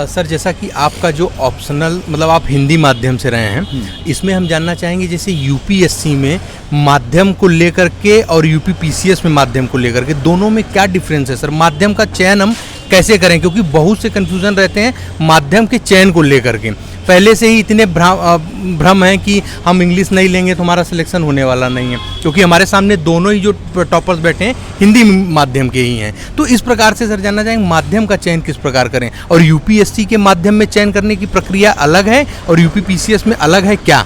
Sir जैसा कि आपका जो ऑप्शनल मतलब आप हिंदी माध्यम से रहे हैं, इसमें हम जानना चाहेंगे जैसे यूपीएससी में माध्यम को लेकर के और यूपी पीसीएस में माध्यम को लेकर के दोनों में क्या डिफरेंस है सर? माध्यम का चयन हम कैसे करें, क्योंकि बहुत से कन्फ्यूज़न रहते हैं माध्यम के चयन को लेकर के। पहले से ही इतने भ्रम हैं कि हम इंग्लिश नहीं लेंगे तो हमारा सिलेक्शन होने वाला नहीं है, क्योंकि हमारे सामने दोनों ही जो टॉपर्स बैठे हैं हिंदी माध्यम के ही हैं। तो इस प्रकार से सर जानना चाहेंगे माध्यम का चयन किस प्रकार करें, और यूपीएससी के माध्यम में चयन करने की प्रक्रिया अलग है और यूपी पीसीएस में अलग है क्या?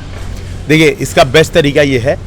देखिए, इसका बेस्ट तरीका ये है,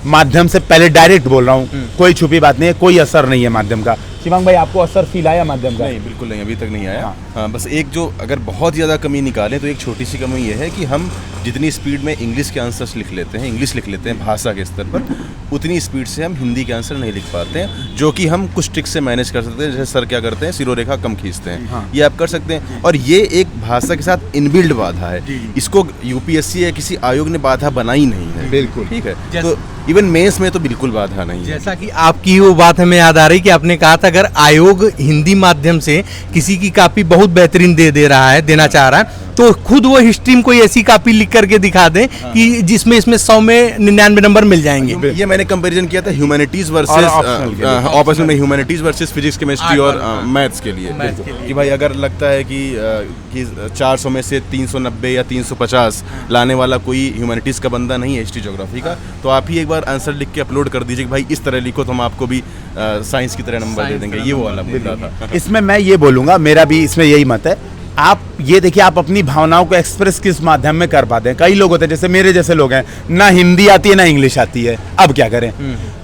माध्यम से पहले डायरेक्ट बोल रहा हूँ, कोई छुपी बात नहीं है, कोई असर नहीं है माध्यम का। शिवांग भाई, आपको असर फील आया माध्यम का? नहीं, बिल्कुल नहीं, अभी तक नहीं आया। हाँ, बस एक जो अगर बहुत ज़्यादा कमी निकालें तो एक छोटी सी कमी ये है कि हम जितनी स्पीड में इंग्लिश के आंसर्स लिख लेते हैं, इंग्लिश लिख लेते हैं भाषा के स्तर पर, उतनी स्पीड से हम हिंदी के आंसर नहीं लिख पाते हैं, जो कि हम कुछ ट्रिक से मैनेज कर सकते हैं। जैसे सर क्या करते हैं, सिरोरेखा कम खींचते हैं। हाँ। ये आप कर सकते हैं, और ये एक भाषा के साथ इनबिल्ड बाधा है। इसको यूपीएससी या किसी आयोग ने बाधा बनाई नहीं है। बिल्कुल ठीक है। तो इवन मेंस में तो बिल्कुल बाधा नहीं है। जैसा कि आपकी वो बात हमें याद आ रही कि आपने कहा था अगर आयोग हिंदी माध्यम से किसी की कॉपी बहुत बेहतरीन देना चाह रहा है तो खुद वो हिस्ट्री में कोई ऐसी कॉपी लिख करके दिखा दें कि जिसमें इसमें 100 में 99 नंबर मिल जाएंगे। ये मैंने कंपैरिजन किया था ह्यूमैनिटीज वर्सेस ऑप्शनल में, ह्यूमैनिटीज वर्सेस फिजिक्स, केमिस्ट्री और मैथ्स के लिए कि भाई अगर लगता है कि 400 में से 390 या 350 लाने वाला कोई ह्यूमैनिटीज का बंदा नहीं है, हिस्ट्री ज्योग्राफी का, तो आप ही एक बार आंसर लिख के अपलोड कर दीजिए कि भाई इस तरह लिखो तो हम आपको भी साइंस की तरह नंबर दे देंगे। ये वो वाला मुद्दा था। इसमें मैं ये बोलूँगा, मेरा भी इसमें यही मत है, आप ये देखिए, आप अपनी भावनाओं को एक्सप्रेस किस माध्यम में कर पाते हैं। कई लोग होते हैं, जैसे मेरे जैसे लोग हैं, ना हिंदी आती है ना इंग्लिश आती है, अब क्या करें?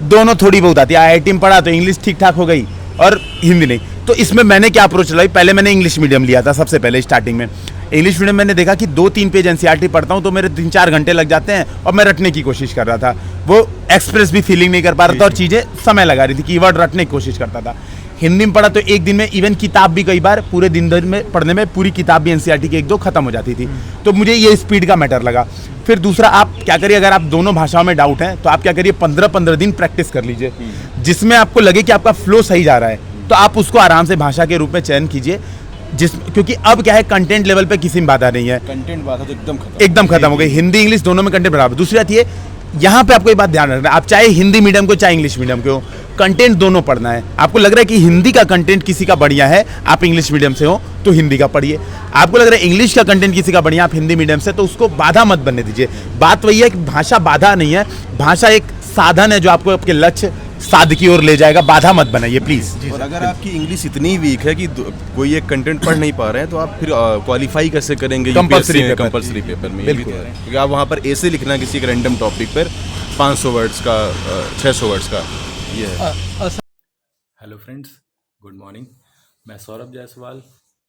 दोनों थोड़ी बहुत आती है। आईआईटी में पढ़ा तो इंग्लिश ठीक ठाक हो गई और हिंदी नहीं। तो इसमें मैंने क्या अप्रोच चलाई, पहले मैंने इंग्लिश मीडियम लिया था सबसे पहले स्टार्टिंग में। इंग्लिश मीडियम मैंने देखा कि 2-3 पेज एनसीईआरटी पढ़ता हूँ तो मेरे 3-4 घंटे लग जाते हैं, और मैं रटने की कोशिश कर रहा था। वो एक्सप्रेस भी फीलिंग नहीं कर पा रहा था और चीज़ें समय लगा रही थी, कीवर्ड रटने की कोशिश करता था। हिंदी में पढ़ा तो एक दिन में इवन किताब भी कई बार पूरे दिन भर में पढ़ने में पूरी किताब भी एनसीईआरटी की 1-2 खत्म हो जाती थी। तो मुझे ये स्पीड का मैटर लगा। फिर दूसरा, आप क्या करिए, अगर आप दोनों भाषाओं में डाउट है तो आप क्या करिए, 15-15 दिन प्रैक्टिस कर लीजिए, जिसमें आपको लगे कि आपका फ्लो सही जा रहा है तो आप उसको आराम से भाषा के रूप में चयन कीजिए। क्योंकि अब क्या है, कंटेंट लेवल पे किसी में बाधा नहीं है, कंटेंट बाधा तो एकदम खत्म हो गई। हिंदी इंग्लिश दोनों में कंटेंट बराबर। दूसरी बात ये, यहाँ पे आपको एक बात ध्यान रखना है, आप चाहे हिंदी मीडियम को चाहे इंग्लिश मीडियम के हो, कंटेंट दोनों पढ़ना है। आपको लग रहा है कि हिंदी का कंटेंट किसी का बढ़िया है, आप इंग्लिश मीडियम से हो तो हिंदी का पढ़िए। आपको लग रहा है इंग्लिश का कंटेंट किसी का बढ़िया, आप हिंदी मीडियम से, तो उसको बाधा मत बनने दीजिए। बात वही है कि भाषा बाधा नहीं है, भाषा एक साधन है जो आपको आपके लक्ष्य साध की ओर ले जाएगा। बाधा मत बनाइए प्लीज। और अगर आपकी इंग्लिश इतनी वीक है कि कोई एक कंटेंट पढ़ नहीं पा रहे हैं तो आप फिर क्वालिफाई कैसे करेंगे कंपल्सरी पेपर में? बिल्कुल, क्योंकि आप वहाँ पर ऐसे लिखना किसी एक रैंडम टॉपिक पर 500 वर्ड्स का 600 वर्ड्स का ये है। Hello friends, good morning. मैं Saurabh Jaiswal,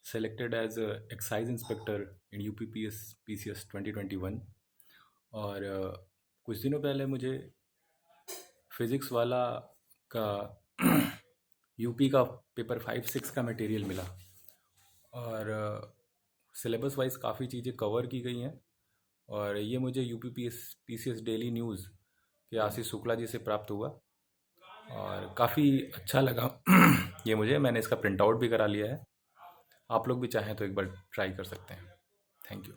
selected as excise inspector in UP PCS 2021। और कुछ दिनों पहले मुझे फिज़िक्स वाला का यूपी का पेपर 5-6 का मटेरियल मिला, और सिलेबस वाइज काफ़ी चीज़ें कवर की गई हैं। और ये मुझे यूपी पीसीएस डेली न्यूज़ के आशीष शुक्ला जी से प्राप्त हुआ और काफ़ी अच्छा लगा ये मुझे। मैंने इसका प्रिंट आउट भी करा लिया है। आप लोग भी चाहें तो एक बार ट्राई कर सकते हैं। Thank you.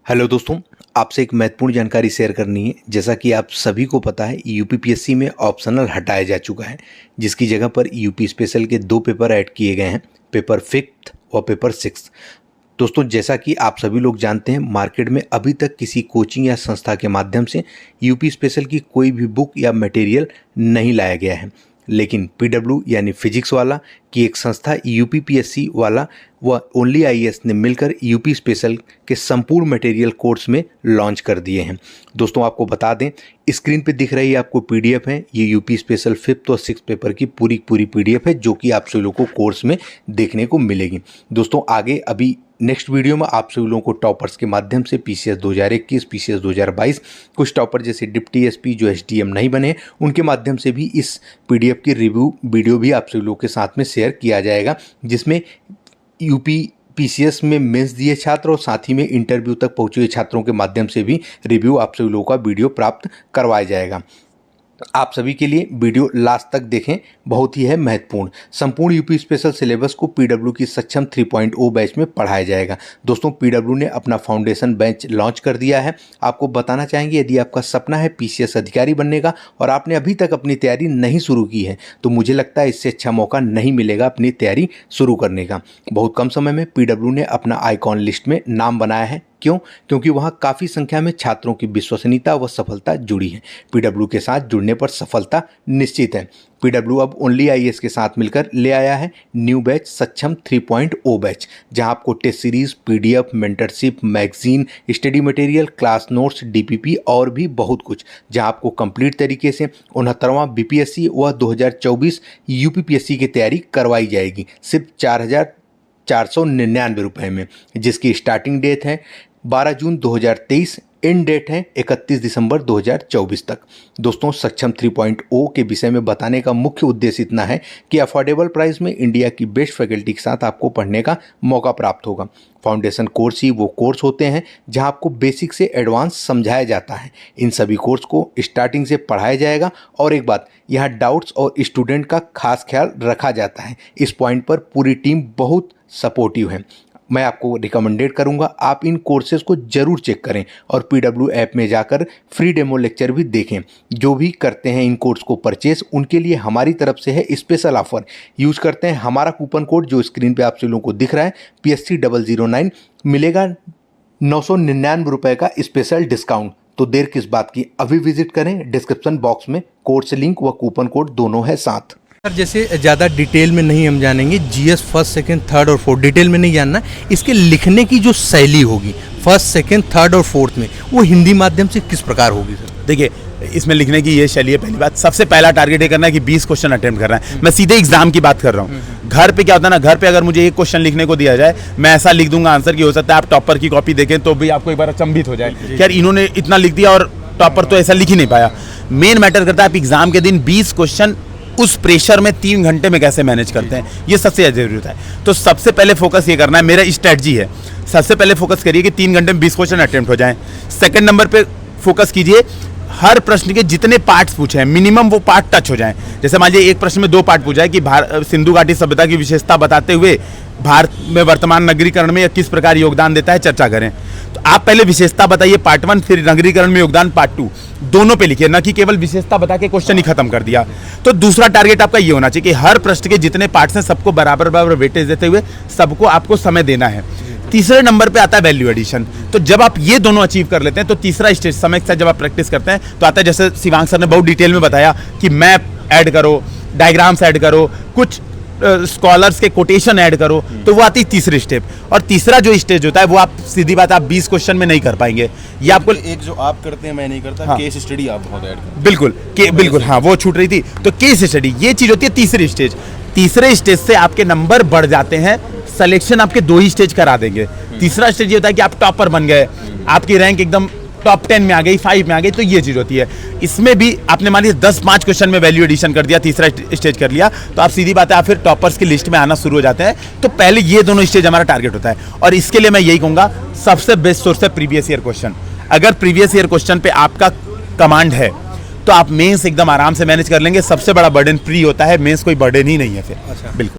हेलो दोस्तों, आपसे एक महत्वपूर्ण जानकारी शेयर करनी है। जैसा कि आप सभी को पता है, यूपीपीएससी में ऑप्शनल हटाया जा चुका है, जिसकी जगह पर यूपी स्पेशल के 2 पेपर ऐड किए गए हैं, पेपर 5th और पेपर 6th। दोस्तों, जैसा कि आप सभी लोग जानते हैं, मार्केट में अभी तक किसी कोचिंग या संस्था के माध्यम से यूपी स्पेशल की कोई भी बुक या मटेरियल नहीं लाया गया है, लेकिन पीडब्ल्यू यानी फिजिक्स वाला की एक संस्था यूपीपीएससी वाला व ओनली आईएएस ने मिलकर यूपी स्पेशल के संपूर्ण मटेरियल कोर्स में लॉन्च कर दिए हैं। दोस्तों, आपको बता दें, स्क्रीन पे दिख रही है आपको पीडीएफ है, ये यूपी स्पेशल 5th और 6th पेपर की पूरी पीडीएफ है, जो कि आप सभी लोगों को कोर्स में देखने को मिलेगी। दोस्तों, आगे अभी नेक्स्ट वीडियो में आप सभी लोगों को टॉपर्स के माध्यम से पीसीएस 2021, पीसीएस 2022, कुछ टॉपर जैसे डिप्टी एसपी जो एसडीएम नहीं बने, उनके माध्यम से भी इस पीडीएफ की रिव्यू वीडियो भी आप सभी लोगों के साथ में शेयर किया जाएगा, जिसमें यूपी पीसीएस में मेंस दिए छात्र और साथ ही में इंटरव्यू तक पहुंचे हुए छात्रों के माध्यम से भी रिव्यू आप सभी लोगों का वीडियो प्राप्त करवाया जाएगा। आप सभी के लिए वीडियो लास्ट तक देखें, बहुत ही है महत्वपूर्ण। संपूर्ण यूपी स्पेशल सिलेबस को पीडब्ल्यू की सक्षम 3.0 बैच में पढ़ाया जाएगा। दोस्तों, पीडब्ल्यू ने अपना फाउंडेशन बैच लॉन्च कर दिया है। आपको बताना चाहेंगे, यदि आपका सपना है पीसीएस अधिकारी बनने का और आपने अभी तक अपनी तैयारी नहीं शुरू की है, तो मुझे लगता है इससे अच्छा मौका नहीं मिलेगा अपनी तैयारी शुरू करने का। बहुत कम समय में पीडब्ल्यू ने अपना आइकॉन लिस्ट में नाम बनाया है। क्यों? क्योंकि वहाँ काफ़ी संख्या में छात्रों की विश्वसनीयता व सफलता जुड़ी है। पीडब्ल्यू के साथ जुड़ने पर सफलता निश्चित है। पीडब्ल्यू अब ओनली आईएएस के साथ मिलकर ले आया है न्यू बैच सक्षम 3.0 बैच, जहां आपको test series, PDF, mentorship, magazine, study material, class notes, DPP और भी बहुत कुछ, जहां आपको कंप्लीट तरीके से 69वां बीपीएससी व 2024 यूपीपीएससी की तैयारी करवाई जाएगी सिर्फ 4,499 रुपये में, जिसकी स्टार्टिंग डेट है 12 जून 2023, एंड डेट है 31 दिसंबर 2024 तक। दोस्तों, सक्षम 3.0 के विषय में बताने का मुख्य उद्देश्य इतना है कि अफोर्डेबल प्राइस में इंडिया की बेस्ट फैकल्टी के साथ आपको पढ़ने का मौका प्राप्त होगा। फाउंडेशन कोर्स ही वो कोर्स होते हैं जहां आपको बेसिक से एडवांस समझाया जाता है। इन सभी कोर्स को स्टार्टिंग से पढ़ाया जाएगा। और एक बात, यहाँ डाउट्स और स्टूडेंट का खास ख्याल रखा जाता है। इस पॉइंट पर पूरी टीम बहुत सपोर्टिव है। मैं आपको रिकमेंडेड करूंगा आप इन कोर्सेज को जरूर चेक करें और पीडब्ल्यू ऐप में जाकर फ्री डेमो लेक्चर भी देखें। जो भी करते हैं इन कोर्स को परचेस, उनके लिए हमारी तरफ से है स्पेशल ऑफर। यूज करते हैं हमारा कूपन कोड जो स्क्रीन पे आप सभी लोगों को दिख रहा है, PSC009, मिलेगा 999 रुपये का स्पेशल डिस्काउंट। तो देर किस बात की, अभी विजिट करें। डिस्क्रिप्शन बॉक्स में कोर्स लिंक व कूपन कोड दोनों है साथ। सर, जैसे ज़्यादा डिटेल में नहीं हम जानेंगे, जीएस फर्स्ट, सेकंड, थर्ड और फोर्थ डिटेल में नहीं जानना, इसके लिखने की जो शैली होगी फर्स्ट, सेकंड, थर्ड और फोर्थ में, वो हिंदी माध्यम से किस प्रकार होगी सर? देखिए, इसमें लिखने की ये शैली है। पहली बात, सबसे पहला टारगेट ये करना है कि 20 क्वेश्चन अटेम्प्ट करना है। मैं सीधे एग्जाम की बात कर रहा हूँ। घर पे क्या होता है ना, घर पे अगर मुझे एक क्वेश्चन लिखने को दिया जाए, मैं ऐसा लिख दूंगा आंसर की हो सकता है आप टॉपर की कॉपी देखें तो भी आपको एक बार अचंभित हो जाए कि यार इन्होंने इतना लिख दिया और टॉपर तो ऐसा लिख ही नहीं पाया। मेन मैटर करता है आप एग्जाम के दिन 20 क्वेश्चन उस प्रेशर में 3 घंटे में कैसे मैनेज करते हैं, ये सबसे ज़्यादा जरूरत है। तो सबसे पहले फोकस ये करना है, मेरा स्ट्रेटजी है, सबसे पहले फोकस करिए कि 3 घंटे में 20 क्वेश्चन अटेम्प्ट हो जाएं। सेकंड नंबर पे फोकस कीजिए, हर प्रश्न के जितने पार्ट्स पूछे हैं मिनिमम वो पार्ट टच हो जाएं। जैसे मान लीजिए एक प्रश्न में 2 पार्ट पूछा है कि सिंधु घाटी सभ्यता की विशेषता बताते हुए भारत में वर्तमान नगरीकरण में किस प्रकार योगदान देता है, चर्चा करें। तो आप पहले विशेषता बताइए पार्ट 1, फिर नगरीकरण में योगदान पार्ट 2, दोनों पे लिखिए, न कि केवल विशेषता बता के क्वेश्चन ही खत्म कर दिया। तो दूसरा टारगेट आपका ये होना चाहिए कि हर प्रश्न के जितने पार्ट्स हैं सबको बराबर बराबर वेटेज देते हुए सबको आपको समय देना है। तीसरे नंबर पे आता है वैल्यू एडिशन। तो जब आप ये दोनों अचीव कर लेते हैं तो तीसरा स्टेज समय के साथ जब आप प्रैक्टिस करते हैं तो आता है, जैसे शिवांग सर ने बहुत डिटेल में बताया कि मैप ऐड करो, डायग्राम्स ऐड करो, कुछ स्कॉलर्स के कोटेशन ऐड करो, तो वो आती है तीसरी स्टेप। और तीसरा जो स्टेज होता है वो आप सीधी बात आप 20 क्वेश्चन में नहीं कर पाएंगे। ये आपको एक जो आप करते हैं मैं नहीं करता, हाँ, केस स्टडी आप बहुत ऐड करते हैं। बिल्कुल हाँ, वो छूट रही थी। तो केस स्टडी ये चीज होती है तीसरी स्टेज। तीसरे स्टेज से आपके नंबर बढ़ जाते हैं, सिलेक्शन आपके 2 ही स्टेज करा देंगे। तीसरा स्टेज ये होता है कि आप टॉपर बन गए, आपकी रैंक एकदम टॉप 10 में आ गई, 5 में आ गई, तो ये चीज होती है। इसमें भी आपने मान लीजिए 10-5 क्वेश्चन में वैल्यू एडिशन कर दिया, तीसरा स्टेज कर लिया, तो आप सीधी बात है आप फिर टॉपर्स की लिस्ट में आना शुरू हो जाते हैं। तो पहले ये दोनों स्टेज हमारा टारगेट होता है। और इसके लिए मैं यही कहूंगा, सबसे बेस्ट सोर्स है प्रीवियस ईयर क्वेश्चन। अगर प्रीवियस ईयर क्वेश्चन पे आपका कमांड है तो आप मेंस एकदम आराम से मैनेज कर लेंगे। सबसे बड़ा बर्डन फ्री होता है, मेंस कोई बर्डन ही नहीं है फिर। बिल्कुल।